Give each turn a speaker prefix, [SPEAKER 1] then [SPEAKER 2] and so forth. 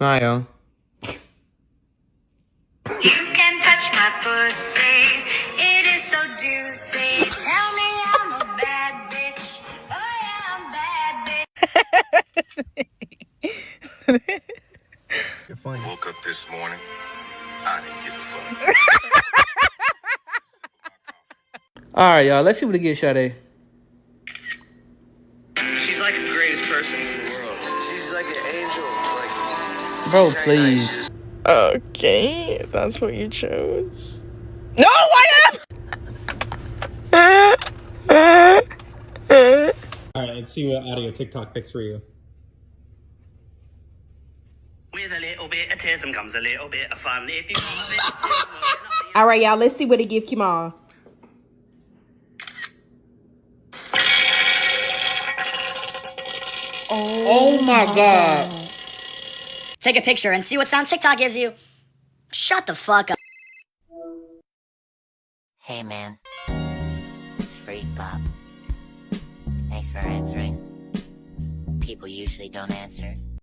[SPEAKER 1] Smile.
[SPEAKER 2] You can touch my pussy, it is so juicy. Tell me I'm a bad bitch. Oh yeah, I'm bad bitch.
[SPEAKER 3] You're funny.
[SPEAKER 4] Woke up this morning, I didn't give a fuck.
[SPEAKER 1] All right, y'all. Let's see what it gets, Sade.
[SPEAKER 5] She's like the greatest person in the world. She's like an angel. Like,
[SPEAKER 1] Bro, please.
[SPEAKER 6] Okay, that's what you chose. No, why not?
[SPEAKER 7] All right, let's see what audio TikTok picks for you.
[SPEAKER 8] With a little bit of tism comes a little bit of fun. If you want a bit of tism,
[SPEAKER 9] All right, y'all. Let's see what it give Kimal.
[SPEAKER 1] Oh my God.
[SPEAKER 10] Take a picture and see what sound TikTok gives you. Shut the fuck up.
[SPEAKER 11] Hey man, it's Freak Pop. Thanks for answering. People usually don't answer.